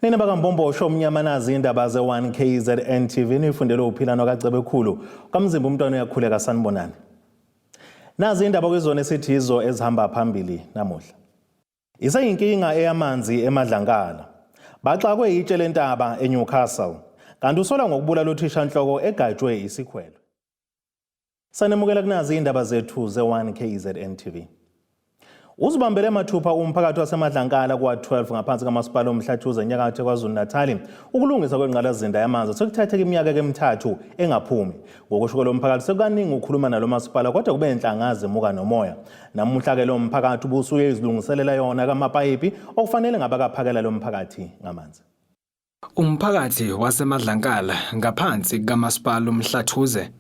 Nina bakambombo umnyamanazi indaba ze1KZNTV nifundele uphila nokaCebekhulu kamzimba umntwana uyakhuleka sanibonani. Nazi indaba kwizona esithizo ezihamba phambili namuhla. Iseyinkinga eyamanzi eMadlankala. Baxakwe itshe lentaba eNewcastle. Kanti usola ngokubulala Uthishanhloko Ugajwe Isikhwele. Sanemukela kunazi indaba zethu ze1KZNTV. Uzibambele mathupha umphakathi waseMadlankala kwa-12 ngaphansi kamasipala omhlathuze enyakatho KwaZulu-Natal ukulungisa kwengqalazinda yamanzi sekuthatheka iminyaka emithathu engaphumi. Ngokusho lo mphakathi sekukaningi ukukhuluma nalo masipala kodwa kube inhlangazi emuka nomoya. Namuhla ke lo mphakathi ubusuye izilungiselela yona kamapayipi okufanele ngabakaphakela lo mphakathi ngamanzi. Umphakathi waseMadlankala ngaphansi kamasipala omhlathuze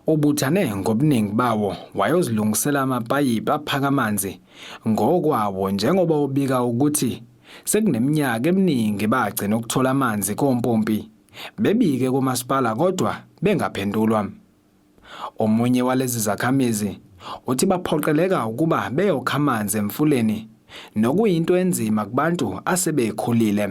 ubuthane ngobuningi bawo wayozilungisela amapayipi aphaka amanzi ngokwawo njengoba ubika ukuthi sekuneminyaka eminingi bagcina ukuthola amanzi kompompi bebike kumasipala kodwa bengaphendulwa. Omunye walezi zakhamizi uthi baphoqeleka ukuba beyokha amanzi emfuleni nokuyinto enzima kubantu asebekhulile.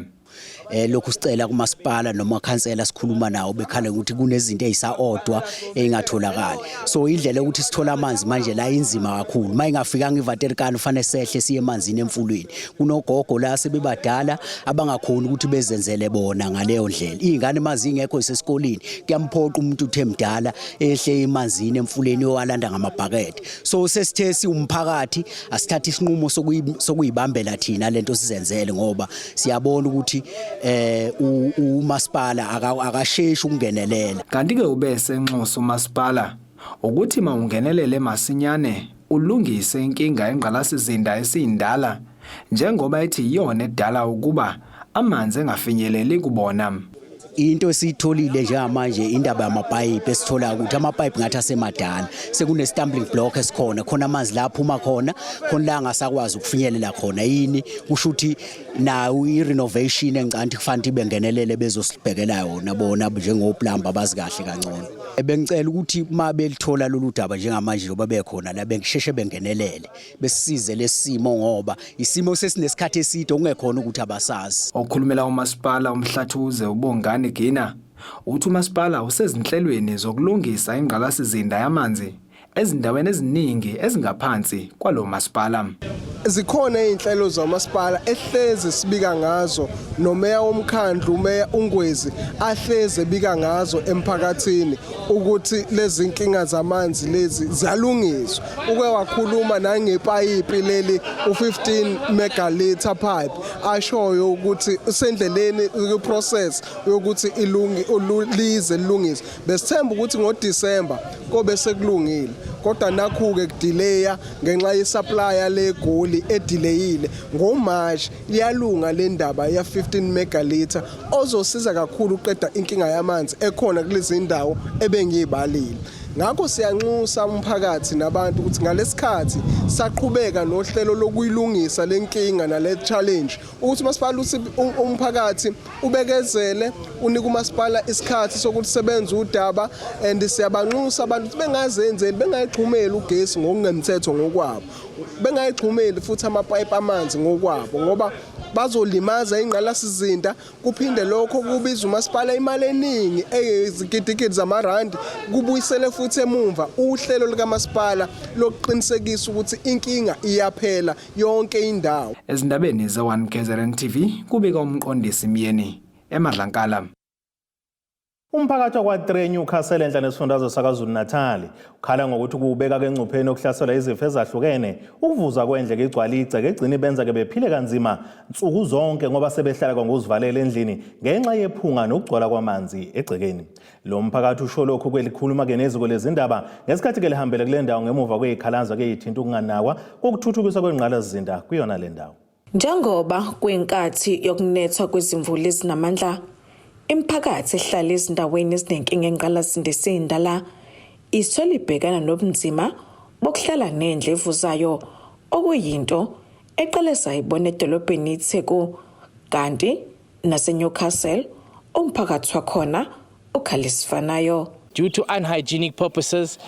Lokhu sicela kumasipala noma khansela sikhuluma nawo bekhala ukuthi kunezinto ezisaodwa engatholakali. So indlela ukuthi sithola amanzi manje la inzima kakhulu. Mayingafika ngivaterikani ufanele sehle siye emanzini emfulweni. Kunogogo la sebebadala abangakhona ukuthi bezenzele bona ngaleyo ndlela. Izingane mazi ingekho isesikoleni kuyamphoqa umuntu uthe mdala ehle emanzini emfuleni owalanda ngamabhakede. So sesithesi umphakathi asithatha isinqumo sokuyibambela thina lento sizenzele ngoba siyabona ukuthi umasipala akasheshi ukungenelela. Kanti ke ubese enxoso umasipala ukuthi mawungenelele masinyane ulungise inkinga engqalasizinda esindala njengoba ethi iyona edala ukuba amanzi engafinyeleli kubona. Into esitholile njengamanje indaba yamapayipi esithola ukuthi amapayipi ngathi asemadala sekune stumbling block esikhona khona amanzi lapho uma khona la ngasakwazi ukufinyelela khona yini kusho ukuthi na i-renovation encanti kufanele bengenelele bezosibhekela yona bona njengoplumber bazi kahle kangcono. Bengicela ukuthi uma belithola lolu daba njengamanje njoba bekhona la bengisheshe bengenelele besisize lesimo ngoba isimo sesinesikhathi eside ongekhona ukuthi abasazi. Okhulumela umasipala umhlathuze ubongani Gina uthi umasipala usezinhlelweni zokulungisa ingqalasizinda yamanzi ezindaweni eziningi ezingaphansi kwalo masipala. Zikhona izinhlelo zamasipala ehleze sibika ngazo nomeya womkhandlu umeya uNgwezi ahleze bika ngazo emphakathini ukuthi lezi inkinga zamanzi lezi zalungiswa. Uke wakhuluma nangepayipi leli u15 megaliter pipe ashoyo ukuthi usendleleni iprocess yokuthi lize lilungise. Besithemba ukuthi ngoDisemba kobe sekulungile kodwa nakho-ke kudelaya ngenxa yesupplier legoli edilayile. NgoMarch iyalunga le ndaba ya15 megaliter ozosiza kakhulu uqeda inkinga yamanzi ekhona kulezi ndawo ebengiyibalile. Ngakho siyanxusa umphakathi nabantu ukuthi ngalesikhathi saqhubeka nohlelo lokuyilungisa lenkinga nale challenge ukuthi umasipala umphakathi ubekezele unika umasipala isikhathi sokuthi sebenza udaba and siyabanxusa abantu ukuthi bengazenzeli bengayixhumeli ugesi ngokungemthetho ngokwabo bengayixhumeli futhi amapayipi amanzi ngokwabo ngoba bazolimaza ingqalasizinda kuphinde lokho kubiza umasipala imali eningi ezigidigidi zamarandi kubuyisele futhi emumva uhlelo likamasipala lokuqinisekisa ukuthi inkinga iyaphela yonke indawo. Ezindabeni ze1KZNTV kubika umqondisi Myeni eMadlankala. Umphakathi wakwa3 Newcastle enhlane esifundazwe saKwaZulu-Natal ukhala ngokuthi kubeka kengcupheni okuhlaselwa izifo ezahlukene ukuvuza kwendleke igcwalice egcina benza ke bephile kanzima nsuku zonke ngoba sebehlala ngokuzivalela endlini ngenxa yephunga nokugcwala kwamanzi egcekeni. Lo mphakathi usho lokhu kwelikhuluma ke neziko lezindaba ngesikhathi ke lihambele kule ndawo ngemuva kwezikhalazo ke ithinta ukunganakwa kokuthuthukiswa kwengqalasizinda kuyona le ndawo. Njengoba kwenkathi yokunethwa kwezimvula ezinamandla imphakathi ehlala ezindaweni ezinenkinga engqalasizinda esindala isithola ibhekana nobunzima bokuhlala nendle evuzayo okuyinto eqalisa ibona edolobheni iTheku kanti naseNewcastle umphakathi wakhona ukhalisifanayo. Due to unhygienic purposes,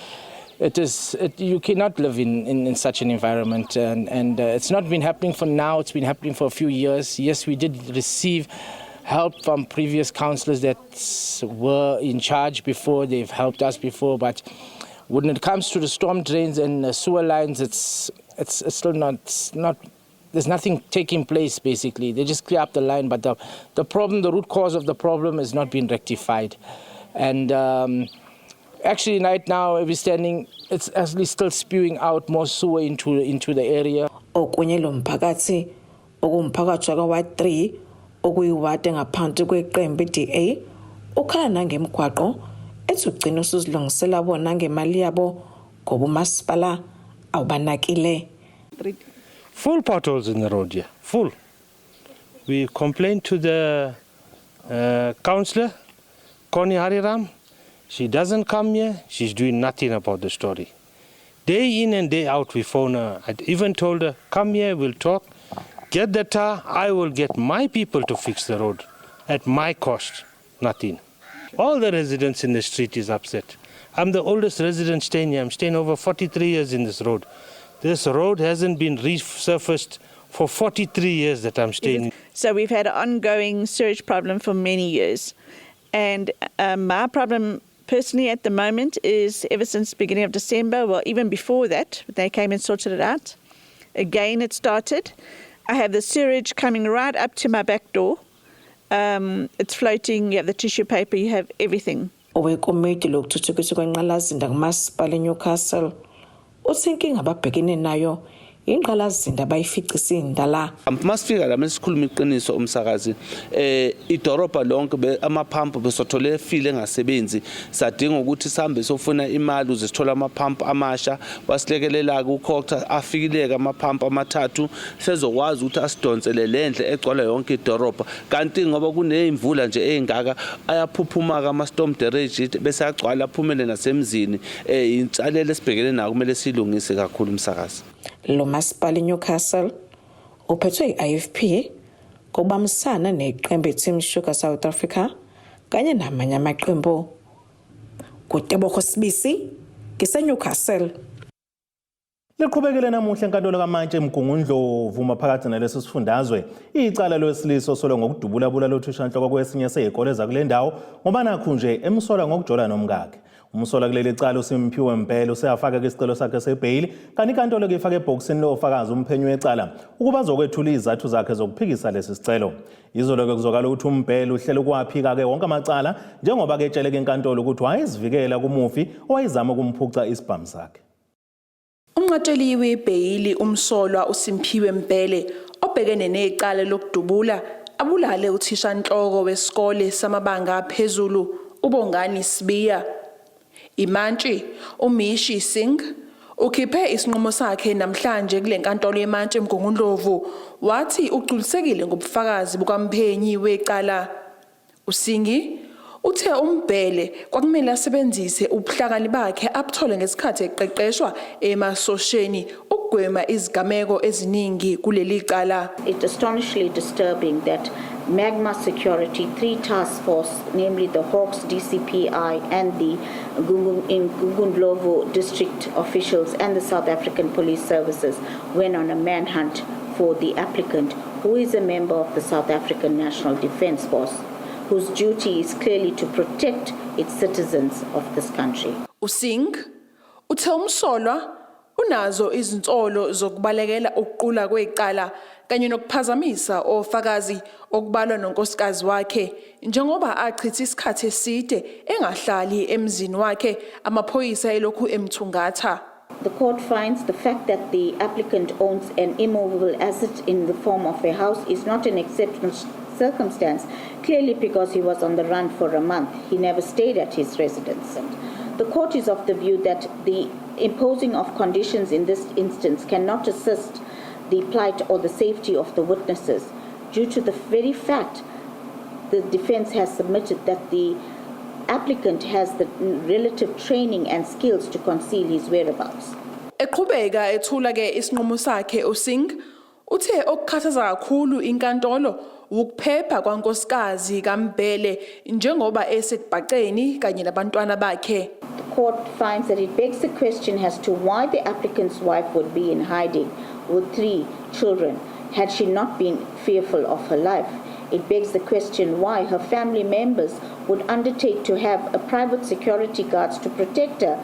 you cannot live in such an environment, and it's not been happening for now. It's been happening for a few years. Yes, we did receive help from previous councillors that were in charge before. They've helped us before, but when it comes to the storm drains and sewer lines, it's still not. There's nothing taking place, basically. They just clear up the line, but the problem, the root cause of the problem has not been rectified. And actually right now, we're standing, it's actually still spewing out more sewer into the area. Okunye lo mphakathi okumphakathi kwa 3 okuyiwade ngaphansi kweqembu DA ukhala nangemgwaqo ethi ugcina usuzilungisela bona ngemali yabo ngoba umasipala awubanakile. Full potholes in the road here, full. We complained to the councillor, Connie Hariram. She doesn't come here, she's doing nothing about the story. Day in and day out we phone her. I even told her, come here, we'll talk. Get the tar, I will get my people to fix the road at my cost, nothing. All the residents in the street is upset. I'm the oldest resident staying here. I'm staying over 43 years in this road. This road hasn't been resurfaced for 43 years that I'm staying. So we've had an ongoing sewage problem for many years. And my problem personally at the moment is ever since the beginning of December, well, even before that, they came and sorted it out. Again, it started. I have the sewage coming right up to my back door. It's floating, you have the tissue paper, you have everything. Owekomiti lokuthuthukiswa kwenqalazinda kumasipala eNewcastle usinkinga ababhekene nayo ingqalazinda abayificisa indala. Masifika la masikhuluma iqiniso umsakazi idorobha lonke amaphampu besothole efile engasebenzi sadinga ukuthi sihambe sofuna imali uze sithola amaphampu amasha wasilekelela kukhokha afikileke amaphampu amathathu sezokwazi ukuthi asidonsele lendle egcwala yonke idorobha kanti ngoba kunezimvula nje ezingaka ayaphuphumaka ama storm drainage bese agcwala aphumele nasemzini insalele sibhekene nayo kumele silungise kakhulu umsakazi. Lo masipala eNewcastle uphethwe iIFP ngokubambisana neqembu Team Sugar South Africa kanye namanye amaqembu. Kutebokho Sibisi ngiseNewcastle. Liqhubekele namuhla enkantolo kaMantshi eMgungundlovu maphakathi nalesi sifundazwe icala lwesiliso solwe ngokudubula Uthishanhloko kwesinye sezikole zakule ndawo ngoba nakho nje emsola ngokujola nomkakhe. Umsola kuleli cala uSimphiwe Mpele useyafaka isicelo sakhe sebail kanti inkantolo ke ifake ebhokisini lofakazi umphenyi wecala ukuba azokwethula izathu zakhe zokuphikisa lesi sicelo. Izolo ke kuzokala ukuthi uMpele uhlelo kwaphika ke wonke amacala njengoba ke etshele inkantolo ukuthi wayezivikela kumufi owayizama ukumphuca isibhamu sakhe. Umnqatsheli webail umsolwa uSimphiwe Mpele obhekene necala lokudubula abulale uthishanhloko wesikole samabanga aphezulu uBongani Sibiya. IMantshi uMishi Singh ukhiphe isinqumo sakhe namhlanje kule nkantolo yeMantshi eMgungundlovu wathi ugculisekile ngobufakazi bukamphenyi wecala. uSinghi uthe uMbele kwakumele asebenzise ubuhlakani bakhe abuthole ngesikhathi eqeqeshwa emasosheni ukugwema izigameko eziningi kuleli cala. It's astonishingly disturbing that Magma Security 3 task force, namely the Hawks DCPI and the Ngungundlovu district officials and the South African Police Services went on a manhunt for the applicant, who is a member of the South African National Defence Force, whose duty is clearly to protect its citizens of this country. uSingh uthe umsolwa unazo izinsolo zokubalekela ukuqula kwecala kanye nokuphazamisa ofakazi okubalwa nonkosikazi wakhe njengoba achitha isikhathi eside engahlali emzini wakhe amaphoyisa elokhu emthungatha. The court finds the fact that the applicant owns an immovable asset in the form of a house is not an exceptional circumstance, clearly because he was on the run for a month. He never stayed at his residence. The court is of the view that the imposing of conditions in this instance cannot assist the plight or the safety of the witnesses due to the very fact the defense has submitted that the applicant has the relative training and skills to conceal his whereabouts. Eqhubeka ethula ke isinqumo sakhe uSingh uthe okukhathaza kakhulu inkantolo ukuphepha kwankosikazi kaMbele njengoba esekubhaceni kanye nabantwana bakhe. The court finds that it begs the question as to why the applicant's wife would be in hiding with 3 children had she not been fearful of her life. It begs the question why her family members would undertake to have a private security guards to protect her.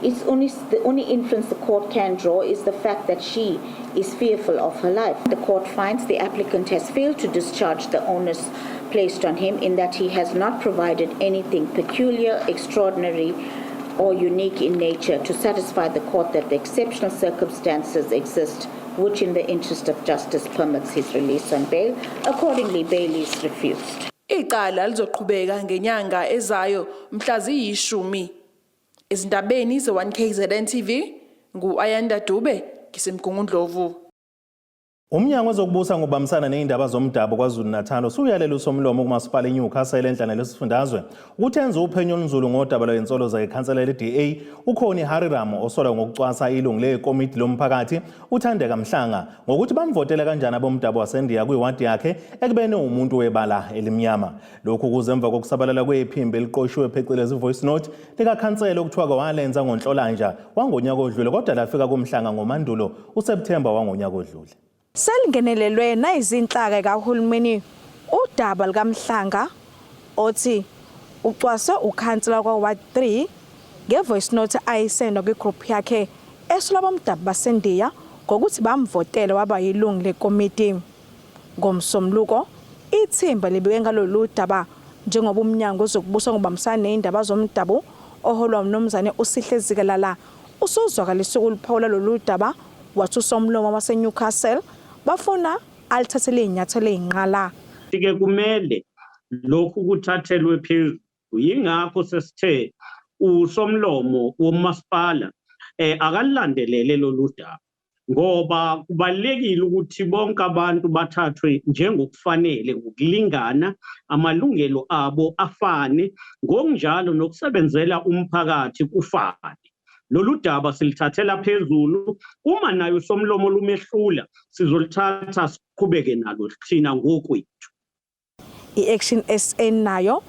The only inference the court can draw is the fact that she is fearful of her life. The court finds the applicant has failed to discharge the onus placed on him in that he has not provided anything peculiar, extraordinary, or unique in nature to satisfy the court that the exceptional circumstances exist, which in the interest of justice permits his release on bail. Accordingly, bail is refused. Icala lizoqhubeka ngenyanga ezayo mhla ziyishumi. Izindabeni ze1KZNTV ngu-Ayanda Dube ngisemgungundlovu. Umnyango wezokubusa ngobambisana nezindaba zomdabu KwaZulu-Natal usuyalela usomlomo kumasipala eNewcastle enhlana lesifundazwe ukuthi enze uphenyo olunzulu ngodaba lwensolo zekhansela le-DA ukhoni Harry osolwa ngokucwasa ilungu lekomiti lomphakathi uThandeka Mhlanga ngokuthi bamvotele kanjani abomdabu waseNdiya kwiwadi yakhe ekubene umuntu webala elimnyama. Lokhu kuze emva kokusabalala kwephimbo eliqoshiwe phecelezi voice note likakhansela okuthiwa kwalenza ngoNhlolanja wangonyaka odlule kodwa lafika kuMhlanga ngoMandulo uSeptember wangonyaka odlule. Selingenelelwe nayizinhlaka kahulumeni udaba likaMhlanga othi ucwaswe ukhansela kwaWard 3 ngevoice note ayisendwa kwigroup yakhe esola bomdabu baseNdiya ngokuthi bamvotele waba yilungu lekomiti. Ngomsomluko ithimba libike ngalolu daba njengoba umnyango wezokubusa ngobambisana nezindaba zomdabu oholwa umnomzane uSihlezikelela usuzwakalisa ukuliphawula lolu daba wathi usomlomo waseNewcastle bafuna alithathele inyathelo ezinqala. Ke kumele lokhu kuthathelwe phezulu yingakho sesithe usomlomo womasipala akalandelele lolu daba ngoba kubalekile ukuthi bonke abantu bathathwe njengokufanele ukulingana amalungelo abo afane ngokunjalo nokusebenzela umphakathi kufane. Lolu daba silithathela phezulu uma nayo usomlomo lumehlula sizolithatha siqhubeke nalo thina ngokwethu. I-Action SA nayo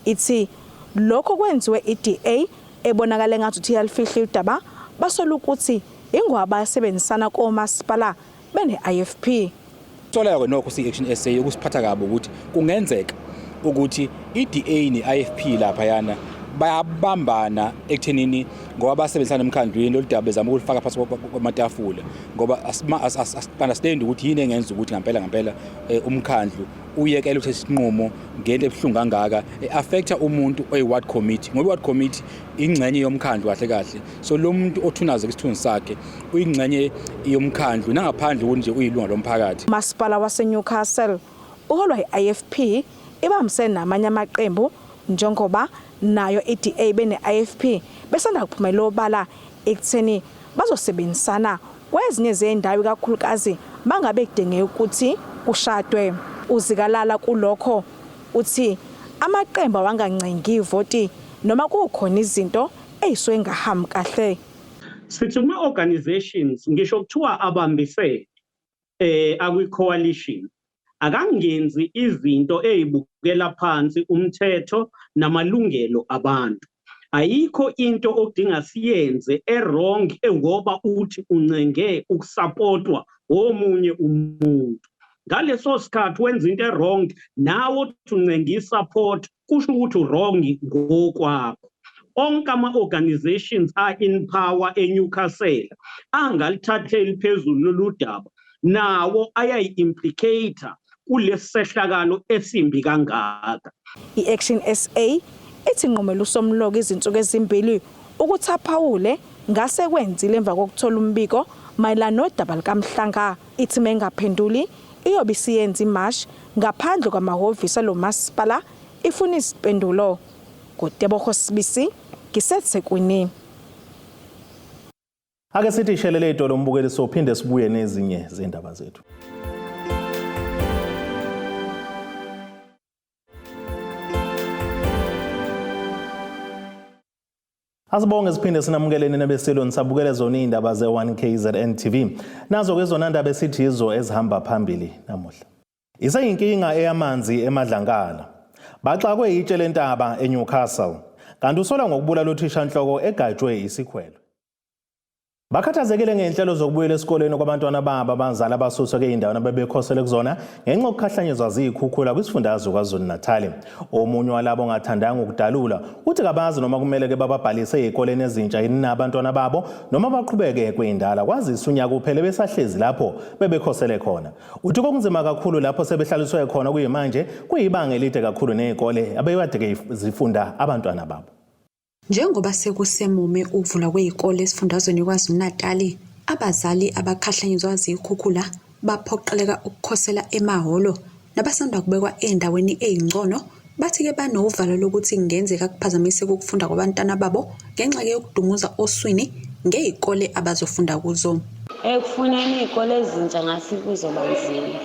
ithi lokho kwenziwe iDA ebonakala ngathi yalifihla udaba basola ukuthi ingwaba yasebenzisana komasipala bene IFP. Sola nokho si-Action SA ukusiphatha kabi ukuthi kungenzeka ukuthi iDA ne-IFP lapha yana bayabambana ekuthenini ngoba basebenzisana emkhandlweni lolu daba bezama ukulifaka phansi kwamatafula ngoba understand ukuthi yini engenza ukuthi ngempela umkhandlu uyekela ukuthatha isinqumo ngento ebuhlungu kangaka affecta umuntu oyiward committee ngoba iward committee ingxenye yomkhandlu kahle so lo muntu othunaza isithunzi sakhe uyingxenye yomkhandlu nangaphandle ukuthi nje uyilunga lomphakathi. Masipala waseNewcastle uholwa iIFP ibambisene namanye amaqembu njengoba nayo iDA bene IFP besanda kuphumela obala ekutheni bazosebenzisana kwezinye zendawo kakhulukazi bangabe kudingeka ukuthi kushadwe. Uzikalala kulokho uthi amaqembu wangancengi ivoti noma kukhona izinto ezisuke ngahambi kahle. Sithi organizations ngisho kuthiwa abambisene akwi-coalition akangenzi izinto ezibukela phansi umthetho namalungelo abantu. Ayikho into okudinga siyenze wrong ngoba uthi uncenge ukusupportwa omunye umuntu. Ngaleso sikhathi wenza into wrong nawo uncenge support kusho ukuthi wrong ngokwakho. Onke ama-organizations are in power eNewcastle angalithatheli phezulu lolu daba nawo ayayi-implicator kulesehlakalo esimbi kangaka. I-Action SA ethi nqomela usomlomo izinsuku ezimbili ukuthi aphawule ngase kwenzile emva kokuthola umbiko mayelana nodaba likaMhlanga. Ithi mengaphenduli iyobe isiyenza imash ngaphandle kwamahhovisi lomasipala ifuna isipendulo. Kuteboho Sibisi ngiseThekwini. Ake sithi ishelele idolo umbukeli sophinde sibuye nezinye zindaba zethu. Asibonge siphinde sinamukeleni nabesiloni sabukele zona izindaba ze1KZNTV. Nazo kezona ndaba esithizo ezihamba phambili namuhla. Iseyinkinga eyamanzi eMadlankala. Baxakwe itshe lentaba eNewcastle. Kanti usola ngokubulala Uthishanhloko Ugajwe Isikhwele. Bakhathazekile ngenhlelo zokubuyela esikoleni kwabantwana babo abazali abasuswa keindawo ababekhosele kuzona ngenxa yokukhahlanyezwa zikhukhula kwisifundazwe KwaZulu-Natal. Omunye walabo ongathandanga ukudalula uthi kabazi noma kumele ke bababhalise ezikoleni ezintsha yini abantwana babo noma baqhubeke kwindala kwazisa unyaka uphele besahlezi lapho bebekhosele khona. Uthi kokunzima kakhulu lapho sebehlaliswe khona kuyimanje kuyibanga elide kakhulu nezikole abeyade zifunda abantwana babo. Njengoba sekusemume ukuvula kwezikole esifundazweni KwaZulu-Natal, abazali abakhahlanyezwa zikhukhula baphoqeleka ukukhosela emahholo nabasanda kubekwa endaweni ezingcono bathi ke banovalo lokuthi kungenzeka kuphazamiseke ukufunda kwabantwana babo ngenxa yokudumuza oswini ngezikole abazofunda kuzo. Ekufuneni izikole ezintsha ngasi kuzoba nzima.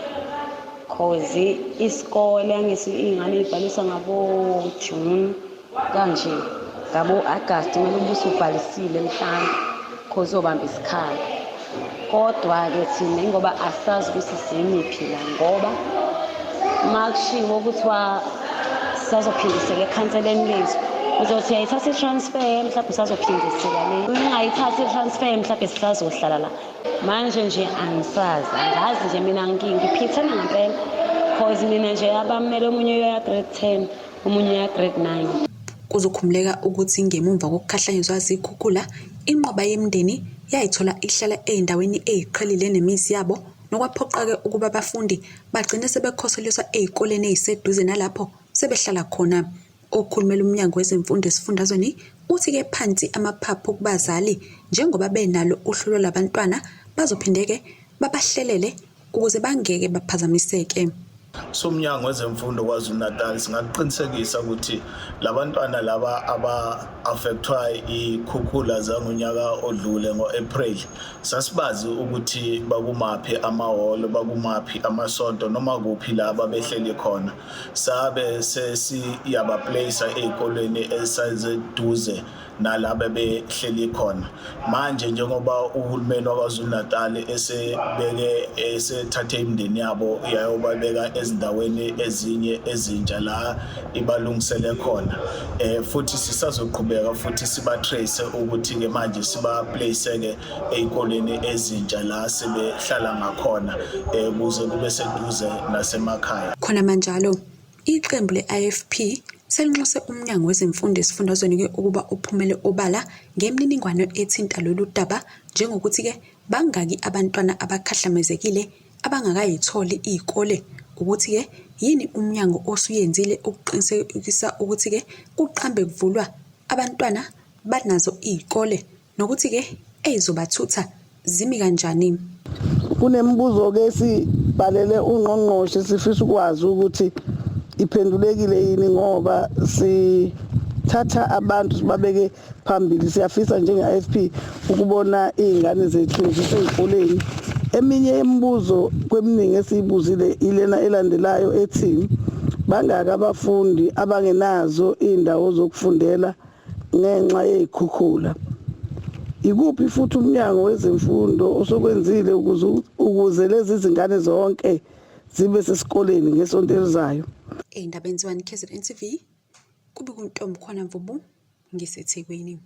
Cause isikole ingane ibhaliswa ngabo June kanje. Ngabo August kumele ubuse ubhalisile mhlawumbe cause obamba isikhala. Kodwa ke thina ngoba asazi ukuthi simiphi la ngoba makushiwo ukuthi sisazophindisela ekhanseleni lethu. Uzothi ayithatha i-transfer mhlawumbe usazophindisela le. Ungayithatha i-transfer mhlawumbe sisazohlala la. Manje nje angisazi, angazi nje mina ngiphithana ngempela cause mina nje abamele omunye uya grade 10 omunye uya grade 9. Kuzokhumuleka ukuthi ngemuva kokukhahlanyezwa zikhukhula inqoba yemndeni yayithola ihlala endaweni eziqhelile nemizi yabo nokwaphoqa-ke ukuba abafundi bagcine sebekhoseliswa ezikoleni eziseduze nalapho sebehlala khona. Okhulumela umnyango wezemfundo esifundazweni uthi-ke phansi amaphaphu kubazali njengoba benalo uhlolo labantwana bazophindeke babahlelele ukuze bangeke baphazamiseke. Somnyango wezemfundo KwaZulu-Natal singaqinisekisa ukuthi labantwana laba aba-affectwa ikhukhula zangonyaka odlule ngo-April sasibazi ukuthi bakumaphi amahholo bakumaphi amasonto noma kuphi laba behleli khona sabe sesiyabaplace ezikoleni eziseduze nalabo behleli khona. Manje njengoba uhulumeni waKwaZulu-Natal esethathe imindeni yabo yayobabeka ezindaweni ezinye ezintsha la ibalungisele khona, futhi sisazoqhubeka futhi sibatrace ukuthi ke manje sibaplace ke ezikoleni ezintsha la sebehlala ngakhona ukuze kube seduze nasemakhaya. Khona manjalo iqembu le-IFP selinxuse umnyango wezemfundo esifundazweni ke ukuba uphumele obala ngemininingwane ethinta lolu daba njengokuthi ke bangaki abantwana abakhahlamezekile abangakayitholi izikole ukuthi ke yini umnyango osuyenzile ukuqinisekisa ukuthi ke kuqhambe kuvulwa abantwana banazo izikole nokuthi ke ezizobathutha zimi kanjani. Kunembuzo ke sibhalele ungqongqoshe sifisa ukwazi ukuthi iphendulekile yini ngoba sithatha abantu sibabeke phambili. Siyafisa njenge-IFP ukubona izingane zethu zisezikoleni. Eminye imibuzo kweminingi esiyibuzile ilena elandelayo ethi bangaki abafundi abangenazo indawo zokufundela ngenxa yezikhukhula. Ikuphi futhi umnyango wezemfundo osokwenzile ukuze lezi zingane zonke zibe sesikoleni ngesonto elizayo? Endabeni ze1KZNTV kube kuntombi khona Mvubu ngiseThekwini.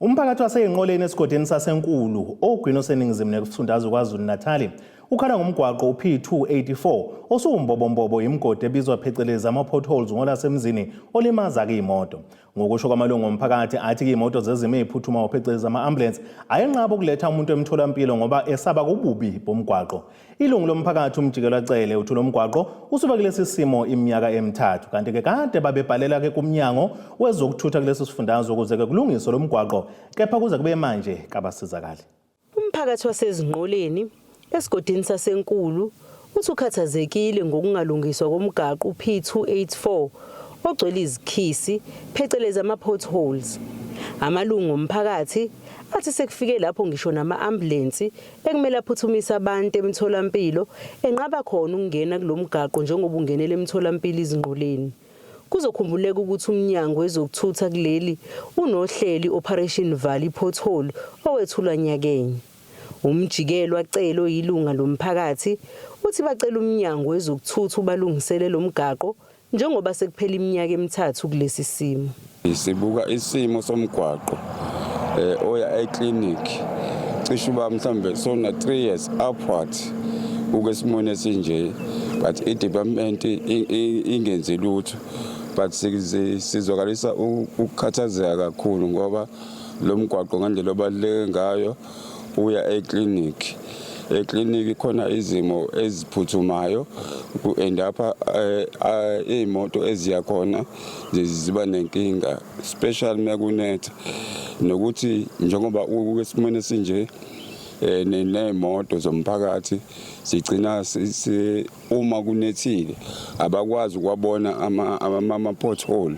Umphakathi waseyinqoleni esigodini sasenkulu ogwini oseningizimu nekufundazwe KwaZulu-Natal ukhala ngomgwaqo uP284 osuwumbobombobo imigodi ebizwa phecelezi ama-potholes ngolasemzini olimaza imoto. Ngokusho kwamalungu omphakathi athi imoto zezimo eziphuthuma phecelezi ama-ambulance ayenqaba ukuletha umuntu emtholampilo ngoba esaba kububi bomgwaqo. Ilungu lomphakathi umjikelo acele uthi lo mgwaqo usuba kulesi simo iminyaka emithathu kanti ke kade babebhalela ke kumnyango wezokuthutha kulesi sifundazwe ukuze ke kulungiswe lo mgwaqo kepha kuze kube manje kabasizakali. Umphakathi wasezinqoleni esigodini sasenkulu uthi ukhathazekile ngokungalungiswa komgaqo uP284 ogcwele izikhisi phecelezi ama-potholes. Amalungu omphakathi athi sekufike lapho ngisho nama-ambulance ekumele aphuthumise abantu emtholampilo enqaba khona ukungena kulomgaqo njengoba ungenele emtholampilo izinqoleni. Kuzokhumbuleka ukuthi umnyango wezokuthutha kuleli unohleli Operation Valley Pothole owethulwa nyakenye. Umjikelo acelo yilunga lomphakathi uthi bacela umnyango wezokuthutha ubalungisele lo mgaqo njengoba sekuphela iminyaka emithathu kulesi simo. Sibuka isimo somgwaqo oya eclinic cishe uba mhlambe sona 3 years upward ukwesimone esinje, but i-department ingenzi lutho. But sizwakalisa ukukhathazeka kakhulu ngoba lo mgwaqo ngendlela obaluleke ngayo uya eclinic. Eclinic khona izimo eziphuthumayo and apha imoto eziya khona ziba nenkinga, special mekunetha nokuthi njengoba ukwesimene sinje nemoto zomphakathi sigcina uma kunethile abakwazi ukwabona ama pothole.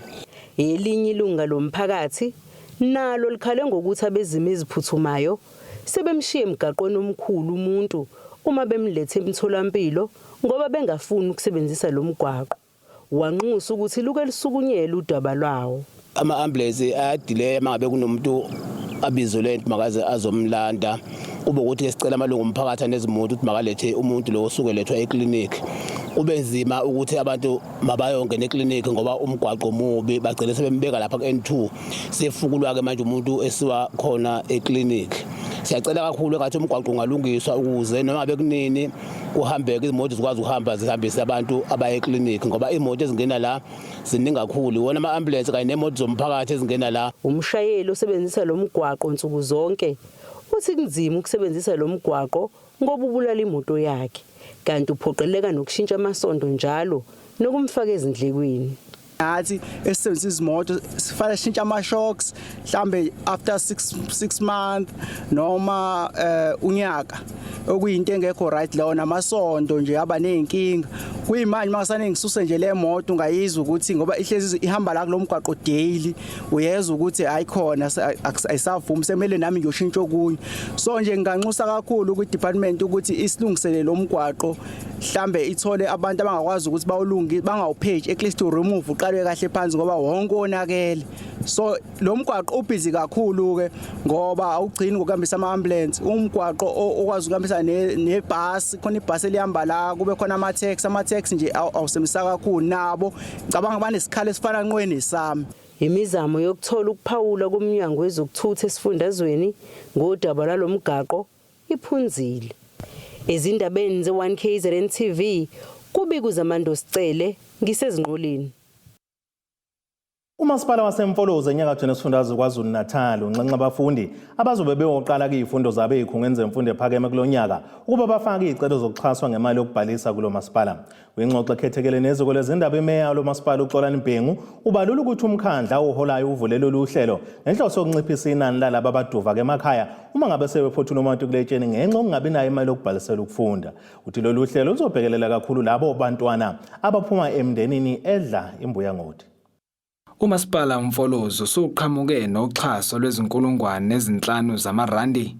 Elinye ilunga lomphakathi nalo likhale ngokuthi abezimo eziphuthumayo sebemshiye emgaqweni omkhulu umuntu uma bemlethe emtholampilo ngoba bengafuni ukusebenzisa lo mgwaqo. Wanxusa ukuthi luke lisukunyele udaba lwawo. Ama-ambulance ayadelay mangabe kunomuntu abizole into makaze azomlanda, kube ukuthi sicela amalungu omphakathi anezimoto ukuthi makalethe umuntu lo osuke lethwa eclinic. Kube nzima ukuthi abantu mabayongena eclinic ngoba umgwaqo mubi, bagcina sebembeka lapha ku-N2 sefukulwa ke manje umuntu esiwa khona eclinic. Siyacela kakhulu ukuthi umgwaqo ungalungiswa ukuze noma bekunini kuhambeke izimoto zikwazi ukuhamba zihambise abantu abaya eclinic ngoba imoto ezingena la ziningi kakhulu, wona ama-ambulance kanye nemoto zomphakathi ezingena la. Umshayeli osebenzisa lo mgwaqo nsuku zonke uthi kunzima ukusebenzisa lo mgwaqo ngoba ubulala imoto yakhe, kanti uphoqeleka nokushintsha amasondo njalo nokumfaka ezindlekweni. Nathi esebenzisa izimoto sifanele shintsha ama-shocks mhlambe after 6 months noma unyaka, okuyinto engekho right leyo, namasondo nje aba nenkinga. Kuyimanje mangasane ngisuse nje le moto ungayizwa ukuthi ngoba ihlezi ihamba la kulomgwaqo daily, uyezwa ukuthi ayikhona ayisavumi, semele nami ngiyoshintsha okunye. So nje nganxusa kakhulu kwi-department ukuthi isilungisele lo mgwaqo, mhlambe ithole abantu abangakwazi ukuthi bawulungise, bangawupage at least to remove uqalwe kahle phansi ngoba wonke onakele. So lo mgwaqo ubhizi kakhulu ke ngoba awugcini ngokuhambisa ama-ambulance, umgwaqo okwazi ukuhambisa nebhasi, khona ibhasi elihamba la, kube khona ama-taxi nje awusebenzisa kakhulu nabo. Cabanga banesikhalo esifana nqweni nesami. Imizamo yokuthola ukuphawula komnyango wezokuthutha esifundazweni ngodaba lwalomgaqo iphunzile. Ezindabeni ze1KZNTV kubika uZamando Sicele ngisezinqoleni. Umasipala waseMfolozi enyakatho nesifundazwe KwaZulu-Natal unxenxa abafundi abazobe beyoqala kuzifundo zabo ezikhungweni zemfundo ephakeme kulonyaka ukuba bafake izicelo zokuxhaswa ngemali yokubhalisa kulo masipala. Kwingxoxo ekhethekele neziko lezindaba imeya lo masipala uXolani Bhengu ubalula ukuthi umkhandla oholayo uvule lolu hlelo ngenhloso yokunciphisa inani lalabo abaduva emakhaya uma ngabe sebephothula umatikuletsheni ngenxa yokungabi nayo imali yokubhalisela ukufunda. Uthi lolu hlelo luzobhekelela kakhulu labo bantwana abaphuma emndenini edla imbuya ngoti. Umasipala Mfolozi usuqhamuke noxhaso lwezinkulungwane ezinhlanu zamarandi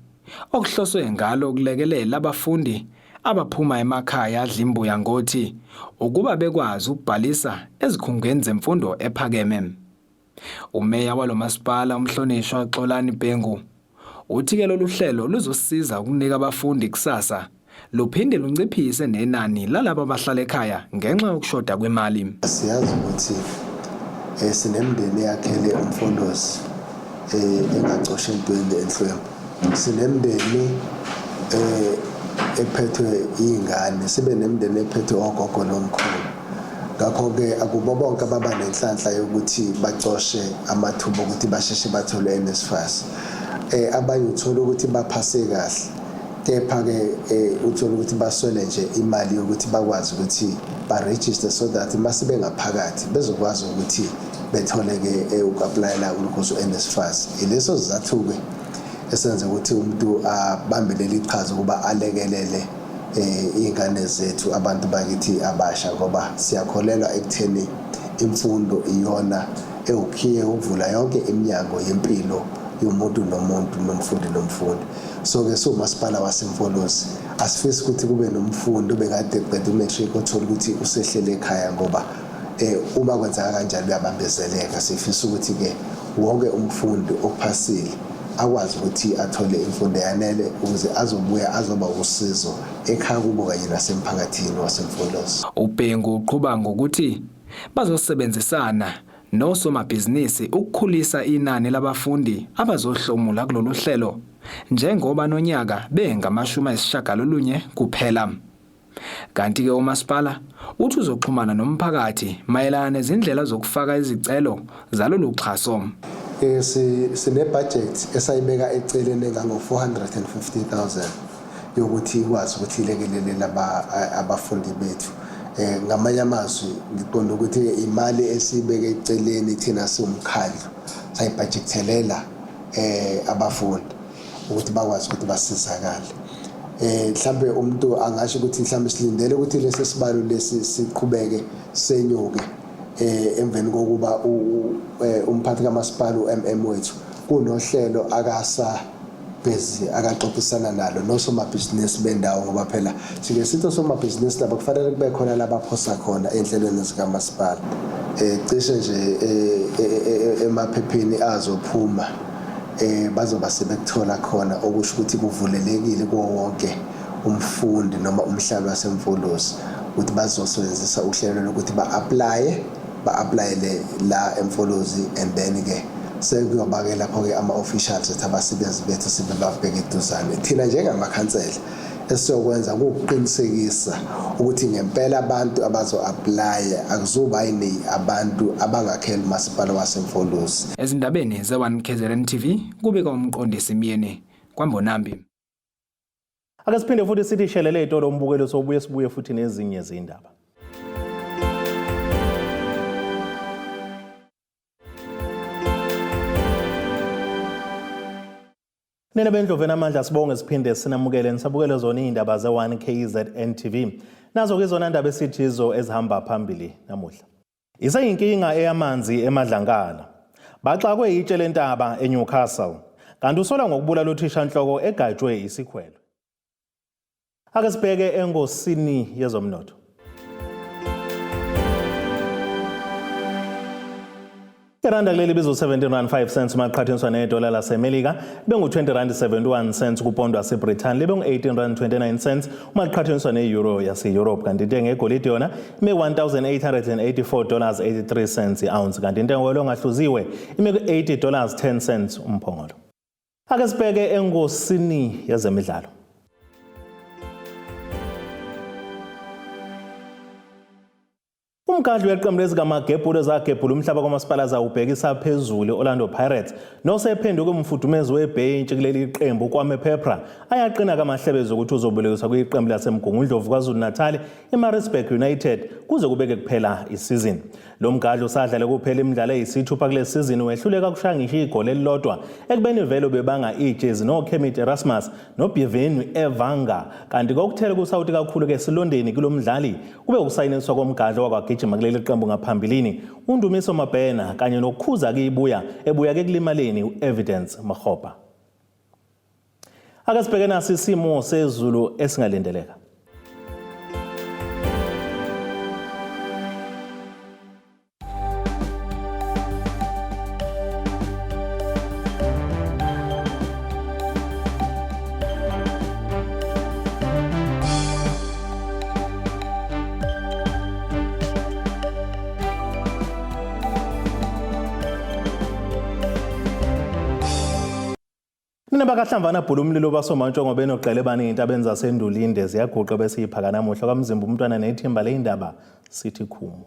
okuhloswe ngalo ukulekelela abafundi abaphuma emakhaya adla imbuya ngoti ukuba bekwazi ukubhalisa ezikhungweni zemfundo ephakeme. Umeya walo masipala umhlonishwa uXolani Bhengu uthi ke lolu hlelo luzosiza ukunika abafundi kusasa luphinde lunciphise nenani lalabo abahlala ekhaya ngenxa yokushoda kwemali. Siyazi ukuthi sinemndeni yakhele umfolozi engacoshe entweni enhlwempu. Sinemndeni ephethwe ingane, sibe nemndeni ephethwe ogogo nomkhulu. Ngakho-ke akubo bonke ababa nenhlanhla yokuthi bacoshe amathuba ukuthi basheshe bathole NSFAS. Abanye uthola ukuthi baphase kahle, kepha-ke uthola ukuthi baswele nje imali yokuthi bakwazi ukuthi baregister so that masibe ngaphakathi bezokwazi ukuthi bethole-ke uku-aplayela ulukhoso NSFAS. Ileso sizathu-ke esenze ukuthi umuntu abambe leli qhaza ukuba alekelele iy'ngane zethu abantu bakithi abasha, ngoba siyakholelwa ekutheni imfundo iyona ewukhiye ukuvula yonke iminyango yempilo yomuntu nomuntu, nomfundi nomfundi. So-ke siwumasipala waseMfolozi asifisi ukuthi kube nomfundi obekade eqeda umatric othola ukuthi usehlele ekhaya, ngoba uma kwenzeka kanjalo uyabambezeleka. Sifisa ukuthi-ke wonke umfundi ophasile akwazi ukuthi athole imfundo yanele ukuze azobuya azoba usizo ekhaya kubo kanye nasemphakathini waseMfolozi. uBhengu uqhuba ngokuthi bazosebenzisana nosomabhizinisi ukukhulisa inani labafundi abazohlomula kulolu hlelo njengoba nonyaka bengamashumi kuphela. Kanti-ke umasipala uthi uzoxhumana nomphakathi mayelana nezindlela zokufaka izicelo zalolu xhaso. Sine budget esayibeka eceleni engango-450,000 yokuthi ikwazi ukuthi ilekelele abafundi bethu. Ngamanye amazwi ngiqonda ukuthi imali esibeke eceleni thina siwumkhandlu sayibudgethelela abafundi ukuthi bakwazi ukuthi basizakale. Mhlambe umuntu angasho ukuthi mhlambe silindele ukuthi lesi sibalo lesi siqhubeke senyuke emveni kokuba umphathi kamasipala uMM wethu kunohlelo busy akaxoxisana nalo nosomabhizinisi bendawo ngoba phela sike sithi osomabhizinisi laba kufanele kube khona laphosa khona enhlelweni zikamasipala. Cishe nje emaphepheni azophuma bazoba sebekuthola khona okusho ukuthi kuvulelekile kuwo wonke umfundi noma umhlali wasemfolozi ukuthi bazosebenzisa uhlelo lokuthi ba-applyele la emfolozi and then ke sekuyobake lapho-ke ama-officials ethi abasebenzi bethu sibe babheke eduzane. Thina njengamakhansela esiyokwenza kuqinisekisa ukuthi ngempela abantu abazo-applya akuzuba yini abantu abangakhela umasipala wasemfolozi. Ezindabeni ze-1KZN TV kubika umqondisi Miyeni kwaMbonambi. Ake siphinde futhi sithi shelele itolo umbukelo sobuye sibuye futhi nezinye izindaba. Nina bendloveni amandla sibonge siphinde sinamukele nisabukele zona izindaba ze1KZN TV. Nazo ke izona indaba esithizo ezihamba phambili namuhla. Iseyinkinga eyamanzi eMadlankala. Baxakwe itshe lentaba eNewcastle. Kanti usola ngokubulala Uthishanhloko Ugajwe Isikhwele. Ake sibheke engosini yezomnotho. Iranda kuleli bizo 17.5 cents maqhathaniswa nedola laseMelika bengu-20.71 kupondo waseBrithani bengu-18.29 cents maqhathaniswa ne-euro yase-Europe kanti intengo yegolide yona ime $1,884.83 i-ounce kanti intengo yolongahluziwe ime $80.10 umphongolo. Ake sibheke engosini yezemidlalo. Umkhandlu weqembu lezikamagebhula ezagebhula umhlaba kwamasipala zawubhekisa phezulu Orlando Pirates nosephenduke umfudumezi webhentshi kuleli qembu kwame Pepra ayaqina kamahlebezi ukuthi uzobolekiswa kwiqembu lasemgungundlovu KwaZulu-Natal iMaritzburg United kuze kubeke kuphela isizini. Lo mkhandlu usadlale kuphela imidlalo eyisithupha kule sizini wehluleka kushaya ngisho igoli elilodwa ekubeni vele bebanga ijezi noKemit Erasmus noBivenu Evanga kanti kokuthela kusawuthi kakhulu ke silondeni kulomdlali kube ukusayiniswa komkhandlu wakwagijima kuleli qembu ngaphambilini uNdumiso Mabhena kanye nokukhuza kibuya ebuya ke kulimaleni uEvidence Makgopa. Ake sibheke nasi isimo sezulu esingalindeleka. Nina bakahlambana bhula umlilo basomantshongo benoqele baningi abenza sendulinde ziyaguqa bese iphaka namuhla kamzimba umntwana nethimba leindaba sithi khumu.